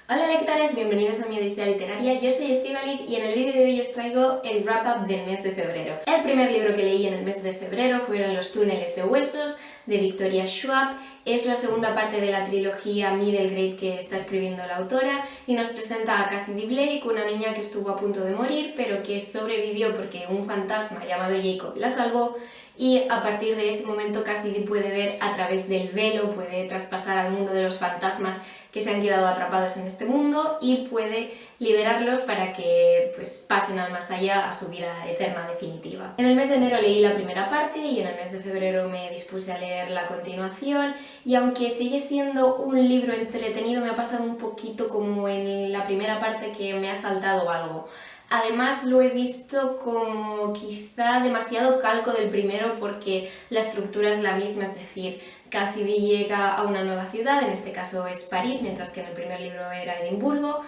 Hola lectores, bienvenidos a mi Odisea Literaria, yo soy Estíbaliz y en el vídeo de hoy os traigo el wrap-up del mes de febrero. El primer libro que leí en el mes de febrero fueron Los túneles de huesos, de Victoria Schwab. Es la segunda parte de la trilogía Middle Grade que está escribiendo la autora y nos presenta a Cassidy Blake, una niña que estuvo a punto de morir pero que sobrevivió porque un fantasma llamado Jacob la salvó, y a partir de ese momento Cassidy puede ver a través del velo, puede traspasar al mundo de los fantasmas que se han quedado atrapados en este mundo y puede liberarlos para que pasen al más allá, a su vida eterna definitiva. En el mes de enero leí la primera parte y en el mes de febrero me dispuse a leer la continuación, y aunque sigue siendo un libro entretenido, me ha pasado un poquito como en la primera parte, que me ha faltado algo. Además lo he visto como quizá demasiado calco del primero porque la estructura es la misma, es decir, Cassidy llega a una nueva ciudad, en este caso es París, mientras que en el primer libro era Edimburgo,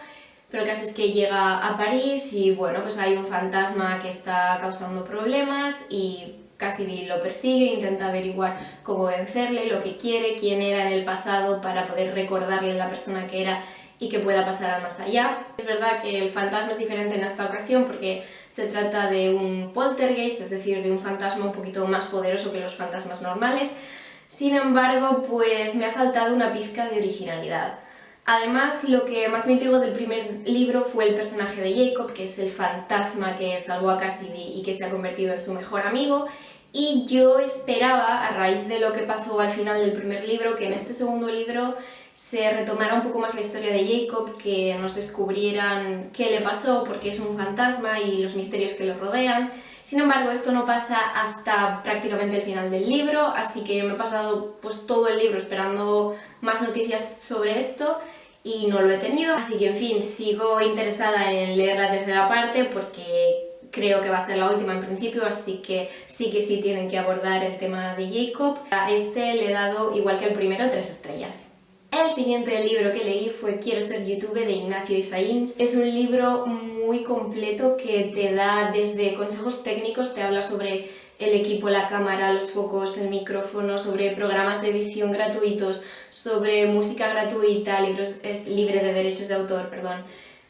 pero el caso es que llega a París y bueno, pues hay un fantasma que está causando problemas y Cassidy lo persigue, intenta averiguar cómo vencerle, lo que quiere, quién era en el pasado para poder recordarle la persona que era y que pueda pasar al más allá. Es verdad que el fantasma es diferente en esta ocasión porque se trata de un poltergeist, es decir, de un fantasma un poquito más poderoso que los fantasmas normales. Sin embargo, pues me ha faltado una pizca de originalidad. Además, lo que más me intrigó del primer libro fue el personaje de Jacob, que es el fantasma que salvó a Cassidy y que se ha convertido en su mejor amigo. Y yo esperaba, a raíz de lo que pasó al final del primer libro, que en este segundo libro se retomara un poco más la historia de Jacob, que nos descubrieran qué le pasó, porque es un fantasma y los misterios que lo rodean. Sin embargo, esto no pasa hasta prácticamente el final del libro, así que me he pasado todo el libro esperando más noticias sobre esto y no lo he tenido. Así que, en fin, sigo interesada en leer la tercera parte porque creo que va a ser la última en principio, así que sí tienen que abordar el tema de Jacob. A este le he dado, igual que el primero, 3 estrellas. El siguiente libro que leí fue Quiero ser youtuber, de Ignacio Isaíns. Es un libro muy completo que te da desde consejos técnicos, te habla sobre el equipo, la cámara, los focos, el micrófono, sobre programas de edición gratuitos, sobre música gratuita, libre de derechos de autor, perdón,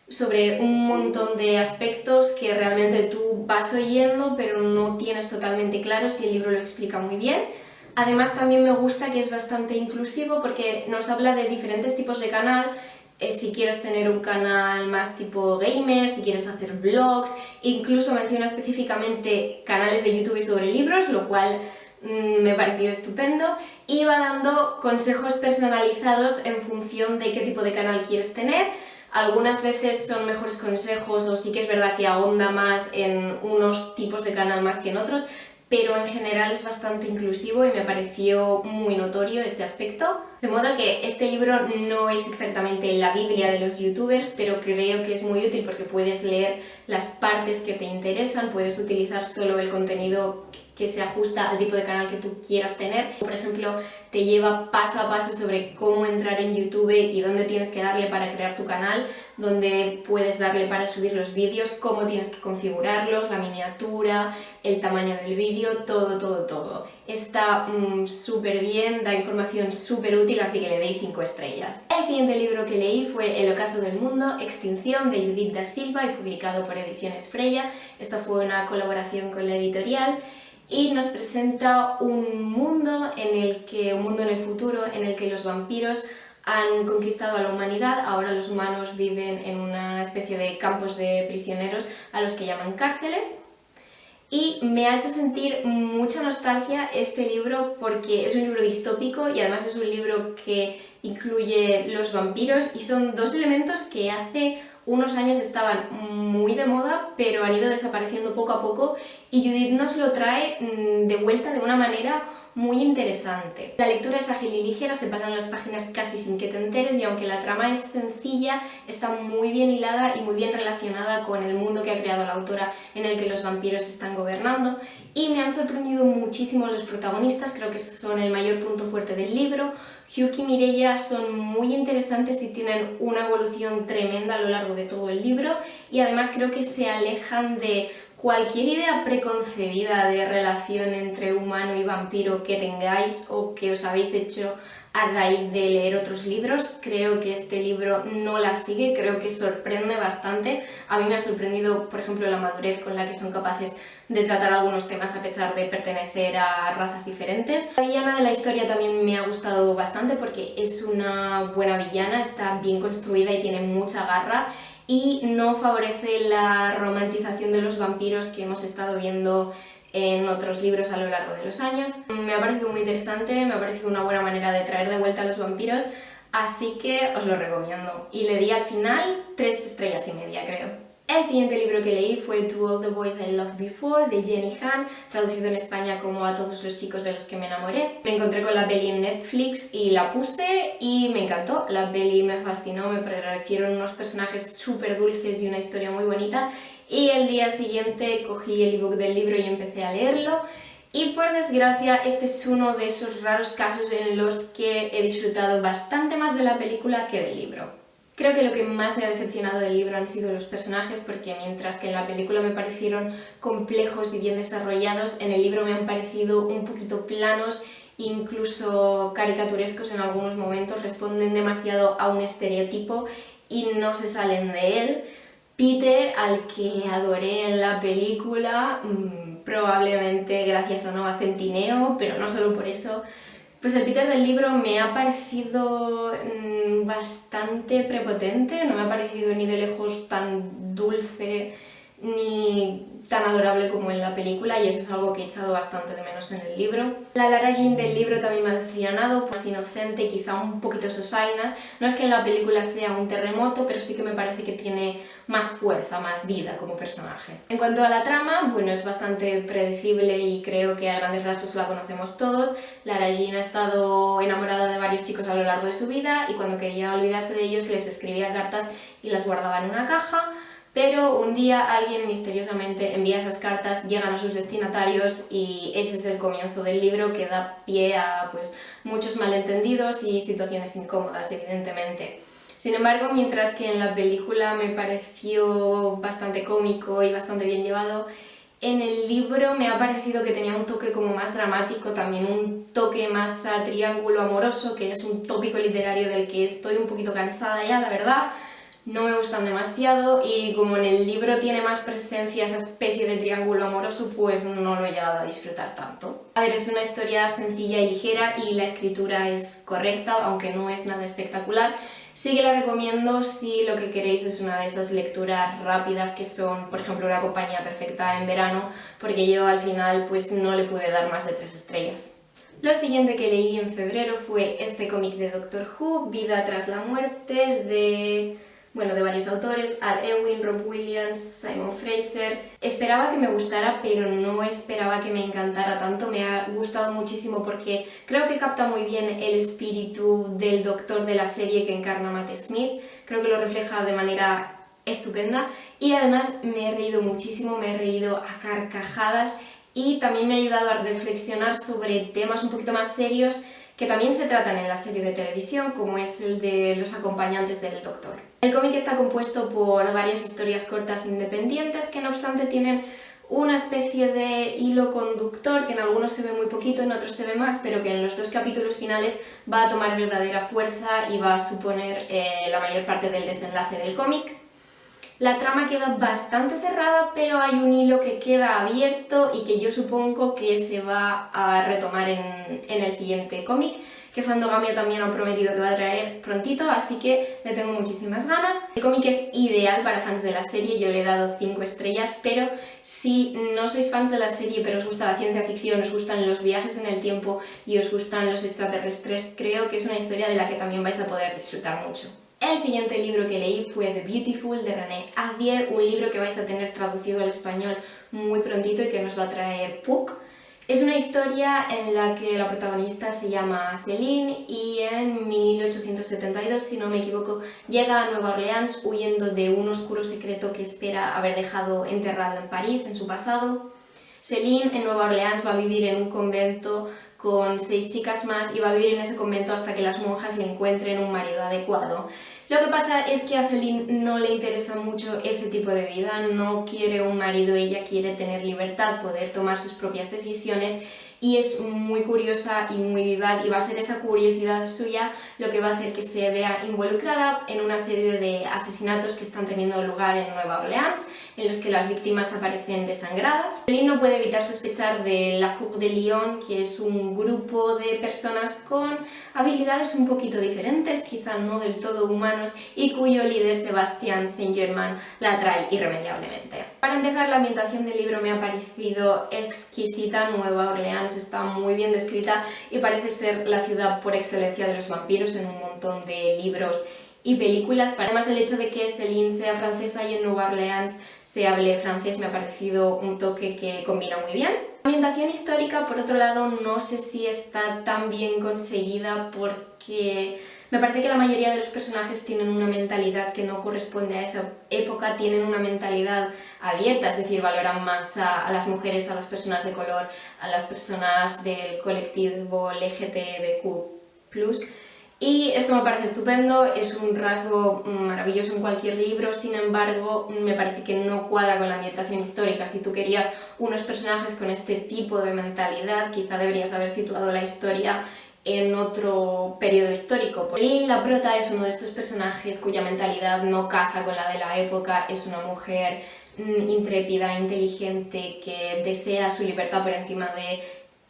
sobre un montón de aspectos que realmente tú vas oyendo pero no tienes totalmente claro si el libro lo explica muy bien. Además también me gusta que es bastante inclusivo porque nos habla de diferentes tipos de canal, si quieres tener un canal más tipo gamer, si quieres hacer vlogs, incluso menciona específicamente canales de YouTube sobre libros, lo cual me pareció estupendo, y va dando consejos personalizados en función de qué tipo de canal quieres tener. Algunas veces son mejores consejos o sí que es verdad que ahonda más en unos tipos de canal más que en otros, pero en general es bastante inclusivo y me pareció muy notorio este aspecto. De modo que este libro no es exactamente la Biblia de los youtubers, pero creo que es muy útil porque puedes leer las partes que te interesan, puedes utilizar solo el contenido que se ajusta al tipo de canal que tú quieras tener. Por ejemplo, te lleva paso a paso sobre cómo entrar en YouTube y dónde tienes que darle para crear tu canal, dónde puedes darle para subir los vídeos, cómo tienes que configurarlos, la miniatura, el tamaño del vídeo, todo. Está súper bien, da información súper útil, así que le doy 5 estrellas. El siguiente libro que leí fue El ocaso del mundo, Extinción, de Judith da Silva y publicado por Ediciones Freya. Esta fue una colaboración con la editorial y nos presenta un mundo en el futuro en el que los vampiros han conquistado a la humanidad. Ahora los humanos viven en una especie de campos de prisioneros a los que llaman cárceles. Y me ha hecho sentir mucha nostalgia este libro porque es un libro distópico y además es un libro que incluye los vampiros, y son dos elementos que hace unos años estaban muy de moda pero han ido desapareciendo poco a poco, y Judith nos lo trae de vuelta de una manera muy interesante. La lectura es ágil y ligera, se pasan las páginas casi sin que te enteres, y aunque la trama es sencilla, está muy bien hilada y muy bien relacionada con el mundo que ha creado la autora en el que los vampiros están gobernando. Y me han sorprendido muchísimo los protagonistas, creo que son el mayor punto fuerte del libro. Hugh y Mireia son muy interesantes y tienen una evolución tremenda a lo largo de todo el libro, y además creo que se alejan de cualquier idea preconcebida de relación entre humano y vampiro que tengáis o que os habéis hecho a raíz de leer otros libros. Creo que este libro no la sigue, creo que sorprende bastante. A mí me ha sorprendido, por ejemplo, la madurez con la que son capaces de tratar algunos temas a pesar de pertenecer a razas diferentes. La villana de la historia también me ha gustado bastante porque es una buena villana, está bien construida y tiene mucha garra y no favorece la romantización de los vampiros que hemos estado viendo en otros libros a lo largo de los años. Me ha parecido muy interesante, me ha parecido una buena manera de traer de vuelta a los vampiros, así que os lo recomiendo. Y le di al final 3 estrellas y media, creo. El siguiente libro que leí fue To All the Boys I Loved Before, de Jenny Han, traducido en España como A todos los chicos de los que me enamoré. Me encontré con la peli en Netflix y la puse y me encantó. La peli me fascinó, me parecieron unos personajes súper dulces y una historia muy bonita. Y el día siguiente cogí el ebook del libro y empecé a leerlo. Y por desgracia, este es uno de esos raros casos en los que he disfrutado bastante más de la película que del libro. Creo que lo que más me ha decepcionado del libro han sido los personajes, porque mientras que en la película me parecieron complejos y bien desarrollados, en el libro me han parecido un poquito planos, incluso caricaturescos en algunos momentos, responden demasiado a un estereotipo y no se salen de él. Peter, al que adoré en la película, probablemente gracias a Noah Centineo, pero no solo por eso. Pues el Peter del libro me ha parecido bastante prepotente, no me ha parecido ni de lejos tan dulce ni tan adorable como en la película, y eso es algo que he echado bastante de menos en el libro. La Lara Jean del libro también me ha decepcionado, pues inocente, quizá un poquito sosainas. No es que en la película sea un terremoto, pero sí que me parece que tiene más fuerza, más vida como personaje. En cuanto a la trama, bueno, es bastante predecible y creo que a grandes rasgos la conocemos todos. Lara Jean ha estado enamorada de varios chicos a lo largo de su vida y cuando quería olvidarse de ellos les escribía cartas y las guardaba en una caja. Pero un día alguien misteriosamente envía esas cartas, llegan a sus destinatarios y ese es el comienzo del libro, que da pie a pues, muchos malentendidos y situaciones incómodas, evidentemente. Sin embargo, mientras que en la película me pareció bastante cómico y bastante bien llevado, en el libro me ha parecido que tenía un toque como más dramático, también un toque más a triángulo amoroso, que es un tópico literario del que estoy un poquito cansada ya, la verdad. No me gustan demasiado y como en el libro tiene más presencia esa especie de triángulo amoroso, pues no lo he llegado a disfrutar tanto. A ver, es una historia sencilla y ligera y la escritura es correcta, aunque no es nada espectacular. Sí que la recomiendo si lo que queréis es una de esas lecturas rápidas que son, por ejemplo, Una compañía perfecta en verano, porque yo al final pues no le pude dar más de 3 estrellas. Lo siguiente que leí en febrero fue este cómic de Doctor Who, Vida tras la muerte, de varios autores, Al Ewing, Rob Williams, Simon Fraser. Esperaba que me gustara, pero no esperaba que me encantara tanto. Me ha gustado muchísimo porque creo que capta muy bien el espíritu del Doctor de la serie que encarna Matt Smith. Creo que lo refleja de manera estupenda y además me he reído muchísimo, me he reído a carcajadas y también me ha ayudado a reflexionar sobre temas un poquito más serios que también se tratan en la serie de televisión, como es el de los acompañantes del Doctor. El cómic está compuesto por varias historias cortas independientes que no obstante tienen una especie de hilo conductor que en algunos se ve muy poquito, en otros se ve más, pero que en los 2 capítulos finales va a tomar verdadera fuerza y va a suponer la mayor parte del desenlace del cómic. La trama queda bastante cerrada, pero hay un hilo que queda abierto y que yo supongo que se va a retomar en el siguiente cómic, que Fandogamia también ha prometido que va a traer prontito, así que le tengo muchísimas ganas. El cómic es ideal para fans de la serie, yo le he dado 5 estrellas, pero si no sois fans de la serie pero os gusta la ciencia ficción, os gustan los viajes en el tiempo y os gustan los extraterrestres, creo que es una historia de la que también vais a poder disfrutar mucho. El siguiente libro que leí fue The Beautiful de René Advier, un libro que vais a tener traducido al español muy prontito y que nos va a traer Puck. Es una historia en la que la protagonista se llama Céline y en 1872, si no me equivoco, llega a Nueva Orleans huyendo de un oscuro secreto que espera haber dejado enterrado en París en su pasado. Céline en Nueva Orleans va a vivir en un convento con 6 chicas más y va a vivir en ese convento hasta que las monjas le encuentren un marido adecuado. Lo que pasa es que a Céline no le interesa mucho ese tipo de vida, no quiere un marido, ella quiere tener libertad, poder tomar sus propias decisiones y es muy curiosa y muy vivaz, y va a ser esa curiosidad suya lo que va a hacer que se vea involucrada en una serie de asesinatos que están teniendo lugar en Nueva Orleans, en los que las víctimas aparecen desangradas. Celine no puede evitar sospechar de la Cour de Lyon, que es un grupo de personas con habilidades un poquito diferentes, quizá no del todo humanos, y cuyo líder Sebastián Saint-Germain la atrae irremediablemente. Para empezar, la ambientación del libro me ha parecido exquisita. Nueva Orleans está muy bien descrita y parece ser la ciudad por excelencia de los vampiros en un montón de libros y películas. Además, el hecho de que Celine sea francesa y en Nueva Orleans se hable francés me ha parecido un toque que combina muy bien. La ambientación histórica, por otro lado, no sé si está tan bien conseguida porque me parece que la mayoría de los personajes tienen una mentalidad que no corresponde a esa época, tienen una mentalidad abierta, es decir, valoran más a las mujeres, a las personas de color, a las personas del colectivo LGTBQ+. Y esto me parece estupendo, es un rasgo maravilloso en cualquier libro, sin embargo, me parece que no cuadra con la ambientación histórica. Si tú querías unos personajes con este tipo de mentalidad, quizá deberías haber situado la historia en otro periodo histórico. Celine, la prota, es uno de estos personajes cuya mentalidad no casa con la de la época, es una mujer intrépida, inteligente, que desea su libertad por encima de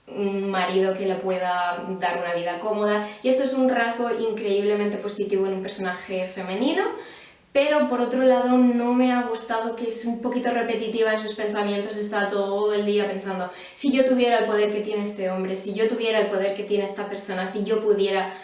un marido que le pueda dar una vida cómoda, y esto es un rasgo increíblemente positivo en un personaje femenino. Pero por otro lado no me ha gustado que es un poquito repetitiva en sus pensamientos, está todo el día pensando: si yo tuviera el poder que tiene este hombre, si yo tuviera el poder que tiene esta persona, si yo pudiera...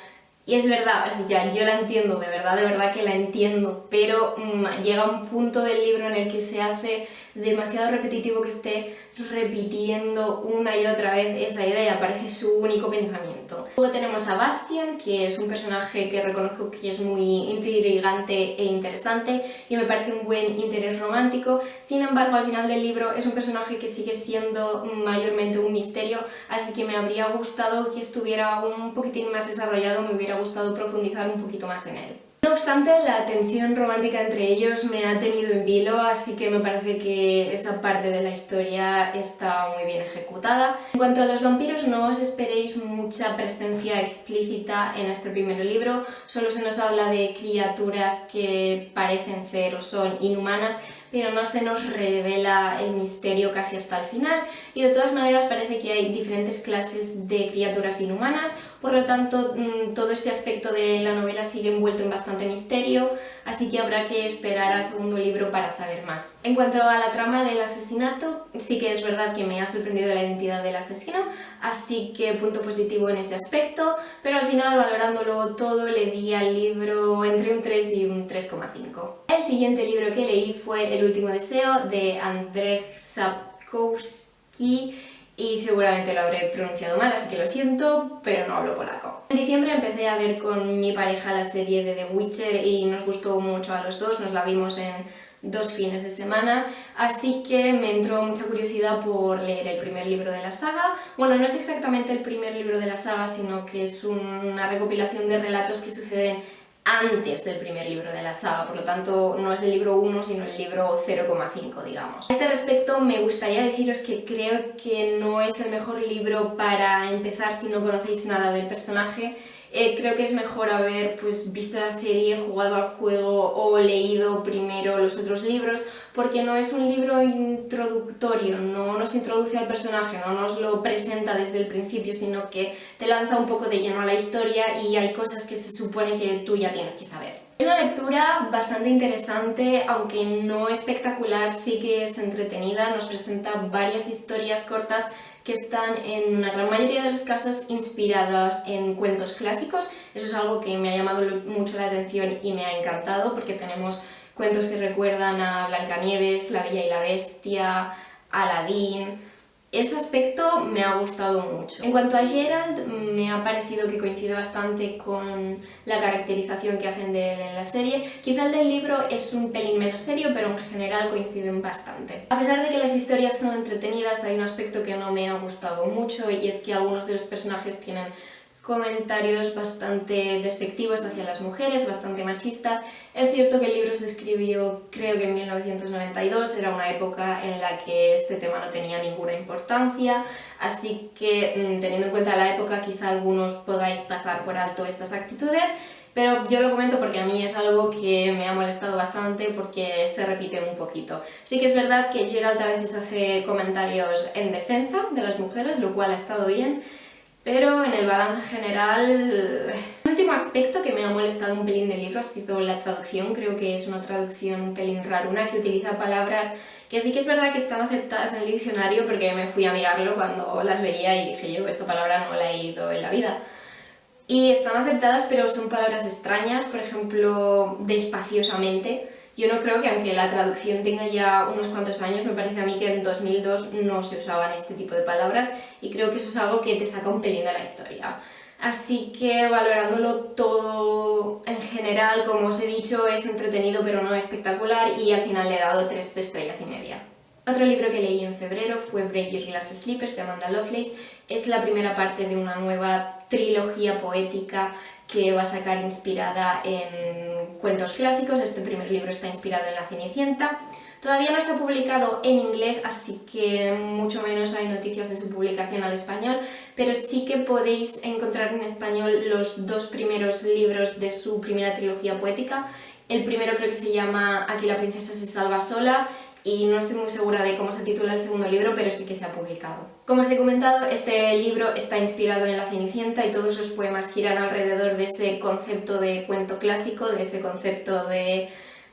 Y es verdad, o sea, yo la entiendo, de verdad que la entiendo, pero llega un punto del libro en el que se hace demasiado repetitivo que esté repitiendo una y otra vez esa idea, parece su único pensamiento. Luego tenemos a Bastien, que es un personaje que reconozco que es muy intrigante e interesante y me parece un buen interés romántico. Sin embargo, al final del libro es un personaje que sigue siendo mayormente un misterio, así que me habría gustado que estuviera un poquitín más desarrollado, me hubiera gustado profundizar un poquito más en él. No obstante, la tensión romántica entre ellos me ha tenido en vilo, así que me parece que esa parte de la historia está muy bien ejecutada. En cuanto a los vampiros, no os esperéis mucha presencia explícita en este primer libro, solo se nos habla de criaturas que parecen ser o son inhumanas, pero no se nos revela el misterio casi hasta el final, y de todas maneras parece que hay diferentes clases de criaturas inhumanas. Por lo tanto, todo este aspecto de la novela sigue envuelto en bastante misterio, así que habrá que esperar al segundo libro para saber más. En cuanto a la trama del asesinato, sí que es verdad que me ha sorprendido la identidad del asesino, así que punto positivo en ese aspecto, pero al final, valorándolo todo, le di al libro entre un 3 y un 3,5. El siguiente libro que leí fue El último deseo, de Andrzej Sapkowski, y seguramente lo habré pronunciado mal, así que lo siento, pero no hablo polaco. En diciembre empecé a ver con mi pareja la serie de The Witcher y nos gustó mucho a los dos, nos la vimos en 2 fines de semana, así que me entró mucha curiosidad por leer el primer libro de la saga. Bueno, no es exactamente el primer libro de la saga, sino que es una recopilación de relatos que suceden antes del primer libro de la saga, por lo tanto no es el libro 1 sino el libro 0,5, digamos. A este respecto me gustaría deciros que creo que no es el mejor libro para empezar si no conocéis nada del personaje. Creo que es mejor haber visto la serie, jugado al juego o leído primero los otros libros, porque no es un libro introductorio, no nos introduce al personaje, no nos lo presenta desde el principio, sino que te lanza un poco de lleno a la historia y hay cosas que se supone que tú ya tienes que saber. Es una lectura bastante interesante, aunque no espectacular, sí que es entretenida, nos presenta varias historias cortas que están en una gran mayoría de los casos inspiradas en cuentos clásicos. Eso es algo que me ha llamado mucho la atención y me ha encantado, porque tenemos cuentos que recuerdan a Blancanieves, La Bella y la Bestia, Aladín. Ese aspecto me ha gustado mucho. En cuanto a Geralt, me ha parecido que coincide bastante con la caracterización que hacen de él en la serie. Quizá el del libro es un pelín menos serio, pero en general coinciden bastante. A pesar de que las historias son entretenidas, hay un aspecto que no me ha gustado mucho, y es que algunos de los personajes tienen comentarios bastante despectivos hacia las mujeres, bastante machistas. Es cierto que el libro se escribió, creo que en 1992, era una época en la que este tema no tenía ninguna importancia, así que teniendo en cuenta la época quizá algunos podáis pasar por alto estas actitudes, pero yo lo comento porque a mí es algo que me ha molestado bastante porque se repite un poquito. Sí que es verdad que Gerald a veces hace comentarios en defensa de las mujeres, lo cual ha estado bien, pero en el balance general... El último aspecto que me ha molestado un pelín del libro ha sido la traducción. Creo que es una traducción un pelín raruna, que utiliza palabras que sí que es verdad que están aceptadas en el diccionario, porque me fui a mirarlo cuando las veía y dije yo, esta palabra no la he oído en la vida. Y están aceptadas, pero son palabras extrañas, por ejemplo, despaciosamente. Yo no creo que, aunque la traducción tenga ya unos cuantos años, me parece a mí que en 2002 no se usaban este tipo de palabras y creo que eso es algo que te saca un pelín de la historia. Así que, valorándolo todo en general, como os he dicho, es entretenido pero no espectacular, y al final le he dado 3 estrellas y media. Otro libro que leí en febrero fue Break Your Glass Slippers de Amanda Lovelace. Es la primera parte de una nueva trilogía poética que va a sacar inspirada en cuentos clásicos. Este primer libro está inspirado en La Cenicienta. Todavía no se ha publicado en inglés, así que mucho menos hay noticias de su publicación al español, pero sí que podéis encontrar en español los 2 primeros libros de su primera trilogía poética. El primero creo que se llama Aquí la princesa se salva sola, y no estoy muy segura de cómo se titula el segundo libro, pero sí que se ha publicado. Como os he comentado, este libro está inspirado en La Cenicienta y todos los poemas giran alrededor de ese concepto de cuento clásico, de ese concepto de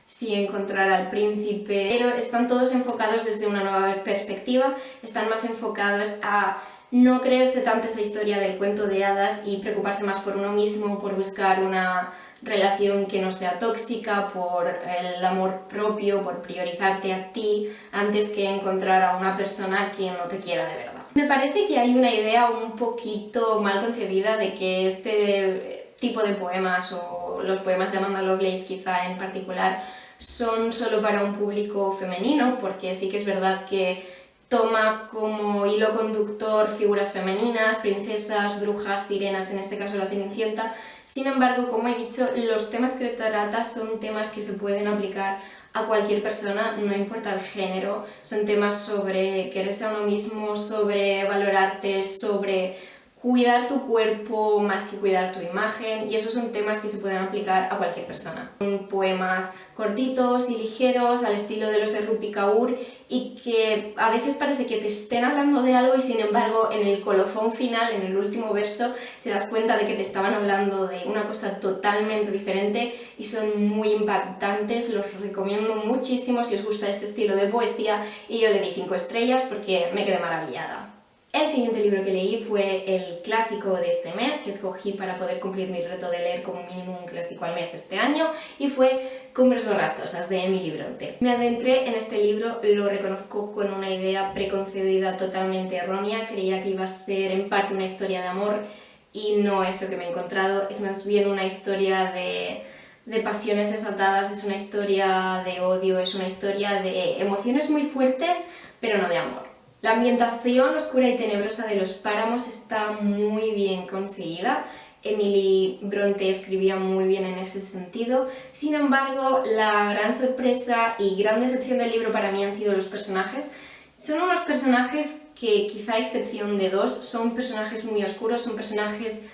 sí encontrar al príncipe, pero están todos enfocados desde una nueva perspectiva, están más enfocados a no creerse tanto esa historia del cuento de hadas y preocuparse más por uno mismo, por buscar una relación que no sea tóxica, por el amor propio, por priorizarte a ti antes que encontrar a una persona que no te quiera de verdad. Me parece que hay una idea un poquito mal concebida de que este tipo de poemas, o los poemas de Amanda Lovelace quizá en particular, son solo para un público femenino, porque sí que es verdad que toma como hilo conductor figuras femeninas, princesas, brujas, sirenas, en este caso la Cenicienta. Sin embargo, como he dicho, los temas que trata son temas que se pueden aplicar a cualquier persona, no importa el género. Son temas sobre quererse a uno mismo, sobre valorarte, sobre cuidar tu cuerpo más que cuidar tu imagen, y esos son temas que se pueden aplicar a cualquier persona. Son poemas cortitos y ligeros, al estilo de los de Rupi Kaur, y que a veces parece que te estén hablando de algo y sin embargo en el colofón final, en el último verso, te das cuenta de que te estaban hablando de una cosa totalmente diferente y son muy impactantes. Los recomiendo muchísimo si os gusta este estilo de poesía, y yo le di 5 estrellas porque me quedé maravillada. El siguiente libro que leí fue el clásico de este mes, que escogí para poder cumplir mi reto de leer como mínimo un clásico al mes este año, y fue Cumbres Borrascosas de Emily Bronte. Me adentré en este libro, lo reconozco, con una idea preconcebida totalmente errónea. Creía que iba a ser en parte una historia de amor y no es lo que me he encontrado. Es más bien una historia de pasiones desatadas, es una historia de odio, es una historia de emociones muy fuertes, pero no de amor. La ambientación oscura y tenebrosa de los páramos está muy bien conseguida. Emily Bronte escribía muy bien en ese sentido. Sin embargo, la gran sorpresa y gran decepción del libro para mí han sido los personajes. Son unos personajes que, quizá a excepción de 2, son personajes muy oscuros, son personajes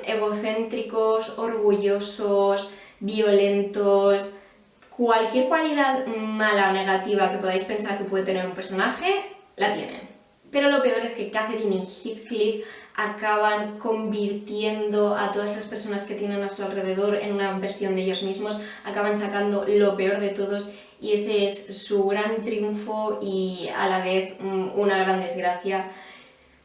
egocéntricos, orgullosos, violentos. Cualquier cualidad mala o negativa que podáis pensar que puede tener un personaje, la tienen. Pero lo peor es que Catherine y Heathcliff acaban convirtiendo a todas las personas que tienen a su alrededor en una versión de ellos mismos, acaban sacando lo peor de todos, y ese es su gran triunfo y a la vez una gran desgracia.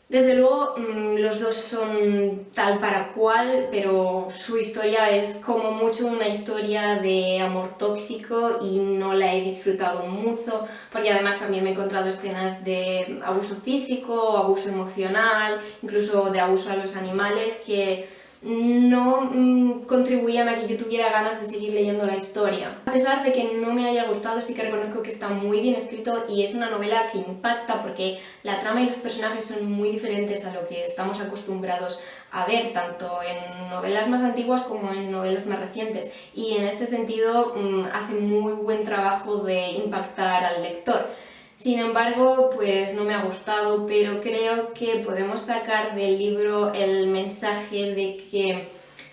Desde luego los dos son tal para cual, pero su historia es como mucho una historia de amor tóxico y no la he disfrutado mucho, porque además también me he encontrado escenas de abuso físico, abuso emocional, incluso de abuso a los animales, que no contribuían a que yo tuviera ganas de seguir leyendo la historia. A pesar de que no me haya gustado, sí que reconozco que está muy bien escrito y es una novela que impacta porque la trama y los personajes son muy diferentes a lo que estamos acostumbrados a ver, tanto en novelas más antiguas como en novelas más recientes, y en este sentido hace muy buen trabajo de impactar al lector. Sin embargo, pues no me ha gustado, pero creo que podemos sacar del libro el mensaje de que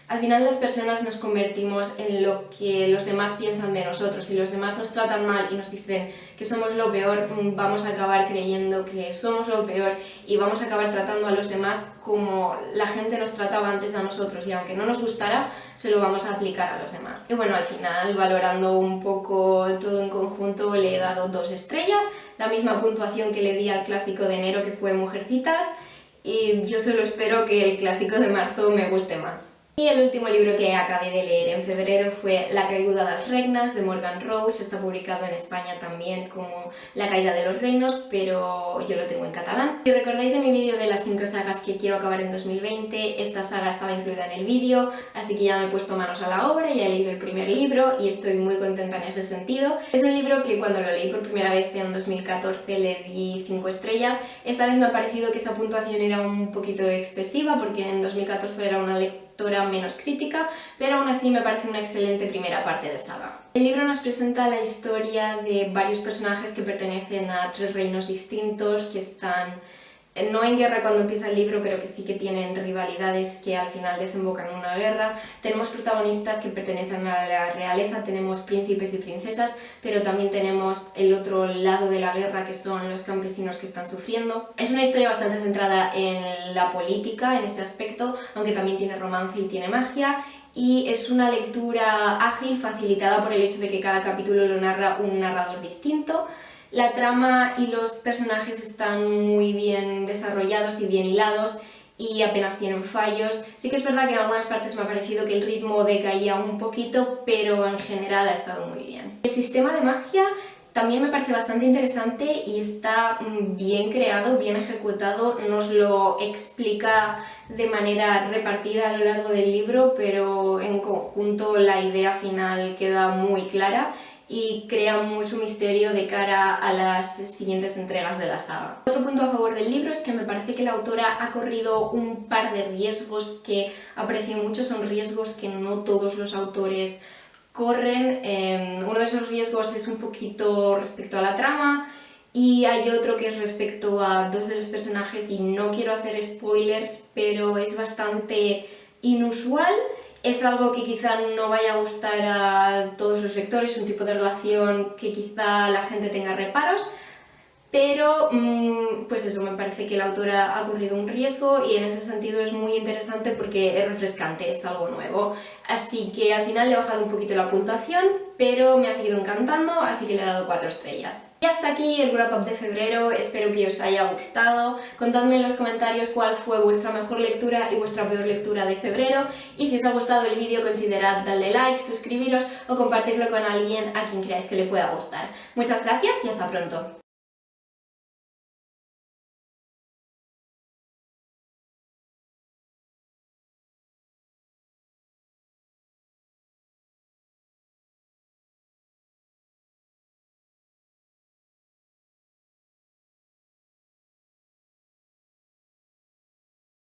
al final las personas nos convertimos en lo que los demás piensan de nosotros. Si los demás nos tratan mal y nos dicen que somos lo peor, vamos a acabar creyendo que somos lo peor y vamos a acabar tratando a los demás como la gente nos trataba antes a nosotros, y aunque no nos gustara, se lo vamos a aplicar a los demás. Y bueno, al final, valorando un poco todo en conjunto, le he dado 2 estrellas, la misma puntuación que le di al clásico de enero, que fue Mujercitas, y yo solo espero que el clásico de marzo me guste más. Y el último libro que acabé de leer en febrero fue La caiguda de las regnas, de Morgan Roach. Está publicado en España también como La caída de los reinos, pero yo lo tengo en catalán. Si recordáis de mi vídeo de las 5 sagas que quiero acabar en 2020, esta saga estaba incluida en el vídeo, así que ya me he puesto manos a la obra, ya he leído el primer libro y estoy muy contenta en ese sentido. Es un libro que cuando lo leí por primera vez en 2014 le di 5 estrellas. Esta vez me ha parecido que esta puntuación era un poquito excesiva, porque en 2014 era una lectura menos crítica, pero aún así me parece una excelente primera parte de saga. El libro nos presenta la historia de varios personajes que pertenecen a 3 reinos distintos, que están no en guerra cuando empieza el libro, pero que sí que tienen rivalidades que al final desembocan en una guerra. Tenemos protagonistas que pertenecen a la realeza, tenemos príncipes y princesas, pero también tenemos el otro lado de la guerra, que son los campesinos que están sufriendo. Es una historia bastante centrada en la política, en ese aspecto, aunque también tiene romance y tiene magia. Y es una lectura ágil, facilitada por el hecho de que cada capítulo lo narra un narrador distinto. La trama y los personajes están muy bien desarrollados y bien hilados y apenas tienen fallos. Sí que es verdad que en algunas partes me ha parecido que el ritmo decaía un poquito, pero en general ha estado muy bien. El sistema de magia también me parece bastante interesante y está bien creado, bien ejecutado. Nos lo explica de manera repartida a lo largo del libro, pero en conjunto la idea final queda muy clara y crea mucho misterio de cara a las siguientes entregas de la saga. Otro punto a favor del libro es que me parece que la autora ha corrido un par de riesgos que aprecio mucho. Son riesgos que no todos los autores corren. Uno de esos riesgos es un poquito respecto a la trama, y hay otro que es respecto a 2 de los personajes, y no quiero hacer spoilers, pero es bastante inusual. Es algo que quizá no vaya a gustar a todos los lectores, un tipo de relación que quizá la gente tenga reparos, pero pues eso, me parece que la autora ha corrido un riesgo y en ese sentido es muy interesante porque es refrescante, es algo nuevo. Así que al final le he bajado un poquito la puntuación, pero me ha seguido encantando, así que le he dado 4 estrellas. Y hasta aquí el wrap up de febrero, espero que os haya gustado. Contadme en los comentarios cuál fue vuestra mejor lectura y vuestra peor lectura de febrero, y si os ha gustado el vídeo considerad darle like, suscribiros o compartirlo con alguien a quien creáis que le pueda gustar. Muchas gracias y hasta pronto.